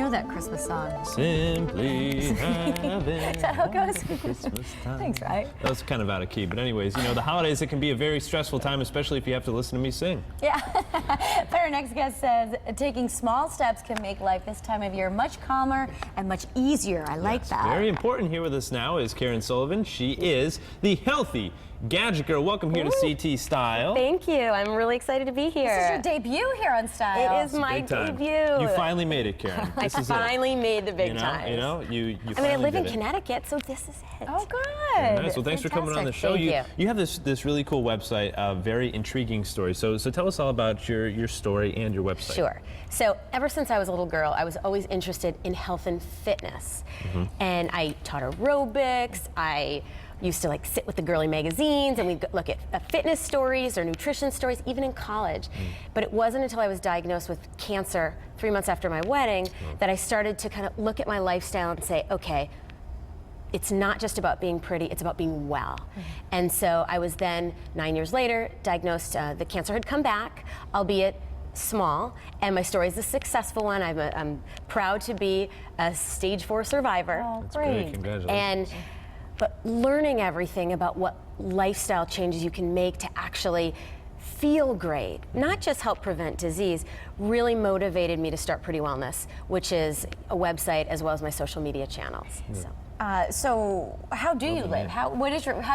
know that Christmas song. Simply having Is that how it goes? Christmas time. Thanks, right? That was kind of out of key, but anyways, you know, the holidays, it can be a very stressful time, especially if you have to listen to me sing. Yeah. But our next guest says taking small steps can make life this time of year much calmer and much easier. I like that. Very important. Here with us now is Caryn Sullivan. She is the healthy Gadget Girl. Welcome here to CT Style. Thank you. I'm really excited to be here. This is your debut here on Style. It is my debut. You finally made it, Caryn. This is finally made the big time. You know, you I mean, I live in Connecticut, so this is it. Oh, good. Very nice. Well, thanks for coming on the show. Thank you. You have this really cool website, very intriguing story. So tell us all about your story and your website. Sure. So ever since I was a little girl, I was always interested in health and fitness. And I taught aerobics. I used to sit with the girly magazines and we'd look at fitness stories or nutrition stories, even in college. But it wasn't until I was diagnosed with cancer 3 months after my wedding that I started to kind of look at my lifestyle and say, okay, it's not just about being pretty, it's about being well. And so I was then, 9 years later, diagnosed, the cancer had come back, albeit small, and my story is a successful one. I'm proud to be a stage 4 survivor. Oh, That's great. Congratulations. But learning everything about what lifestyle changes you can make to actually feel great, not just help prevent disease, really motivated me to start Pretty Wellness, which is a website as well as my social media channels. So how do you live? How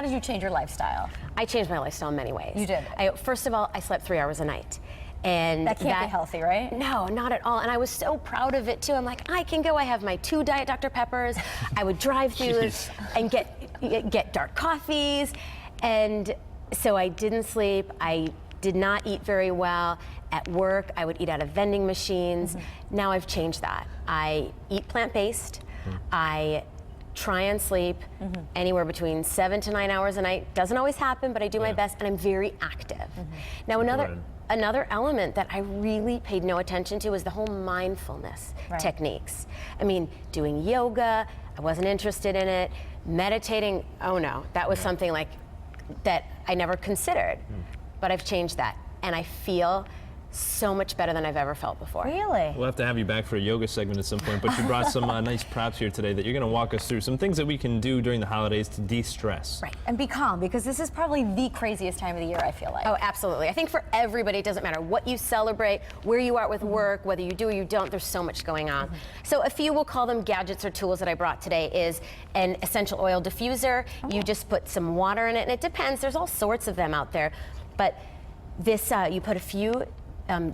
did you change your lifestyle? I changed my lifestyle in many ways. You did? First of all, I slept 3 hours a night. And that can't be healthy, right? No, not at all. And I was so proud of it too. I'm like, I can go. I have my 2 Diet Dr. Peppers. I would drive through and get dark coffees. And so I didn't sleep. I did not eat very well. At work, I would eat out of vending machines. Now I've changed that. I eat plant-based. I try and sleep anywhere between 7 to 9 hours a night. Doesn't always happen, but I do my best, and I'm very active. Now another element that I really paid no attention to is the whole mindfulness techniques. I mean, doing yoga, I wasn't interested in it. Meditating, oh no, that was something that I never considered. But I've changed that, and I feel so much better than I've ever felt before. Really? We'll have to have you back for a yoga segment at some point, but you brought some nice props here today that you're going to walk us through, some things that we can do during the holidays to de-stress. Right, and be calm, because this is probably the craziest time of the year, I feel like. Oh, absolutely. I think for everybody, it doesn't matter what you celebrate, where you are with work, whether you do or you don't, there's so much going on. So a few, we'll call them gadgets or tools that I brought today, is an essential oil diffuser. You just put some water in it, and it depends. There's all sorts of them out there. But this, you put a few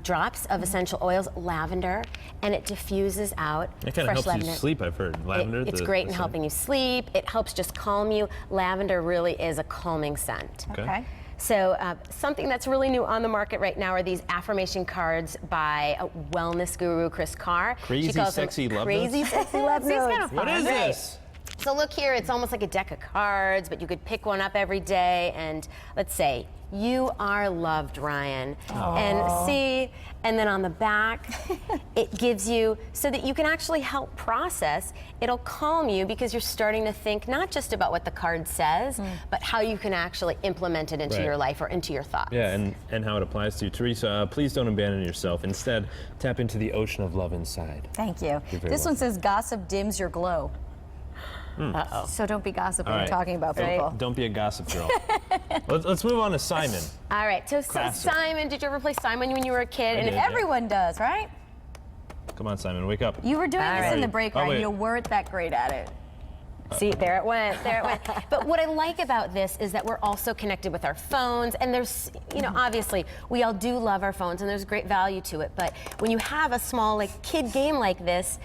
drops of essential oils, lavender, and it diffuses out. It kind of helps lavender. you sleep, I've heard. Lavender. It's great in helping you sleep. It helps just calm you. Lavender really is a calming scent. Okay. So something that's really new on the market right now are these affirmation cards by a wellness guru, Chris Carr. Crazy Sexy Love Notes? Crazy Sexy Love Notes. Kind of What is this? So look here, it's almost like a deck of cards, but you could pick one up every day, and let's say, you are loved, Ryan. And see, and then on the back, it gives you, so that you can actually help process, it'll calm you because you're starting to think not just about what the card says, but how you can actually implement it into your life or into your thoughts. Yeah, and how it applies to you. Teresa, please don't abandon yourself. Instead, tap into the ocean of love inside. Thank you. This one says gossip dims your glow. So don't be gossiping talking about people. Don't be a gossip girl. Let's move on to Simon. All right, so Simon, did you ever play Simon when you were a kid? I did. Everyone does, right? Come on, Simon, wake up. You were doing this in the break, Oh, right? wait. You weren't that great at it. See, there it went, there it went. But what I like about this is that we're also connected with our phones, and there's, obviously, we all do love our phones, and there's great value to it, but when you have a small, kid game like this,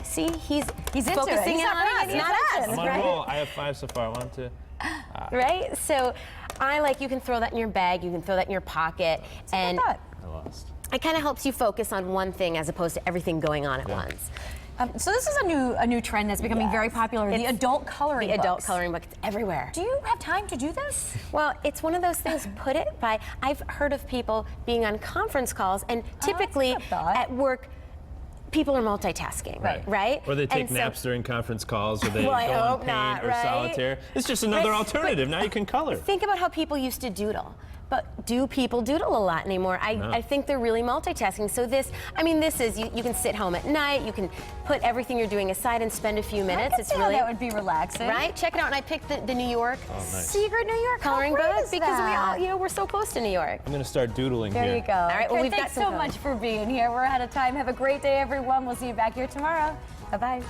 see, he's into focusing it. on us, not us, I'm on right? a roll. I have 5 so far. 1, 2. Right? So you can throw that in your bag, you can throw that in your pocket, and I lost. it kind of helps you focus on one thing as opposed to everything going on at once. So this is a new trend that's becoming very popular, the adult coloring books. The adult coloring book, it's everywhere. Do you have time to do this? Well, it's one of those things, put it by, I've heard of people being on conference calls, and typically at work, people are multitasking, right? Or they take naps during conference calls, or they go I hope and paint not, or right? solitaire. It's just another alternative. Now you can color. Think about how people used to doodle. But do people doodle a lot anymore? I think they're really multitasking. So this is, you can sit home at night, you can put everything you're doing aside and spend a few minutes. It's really, that would be relaxing. Right? Check it out. And I picked the New York Secret New York coloring book because that? we all, we're so close to New York. I'm going to start doodling There here. you go. All right, well, we've got thanks some so fun. much for being here. We're out of time. Have a great day, everyone. We'll see you back here tomorrow. Bye-bye.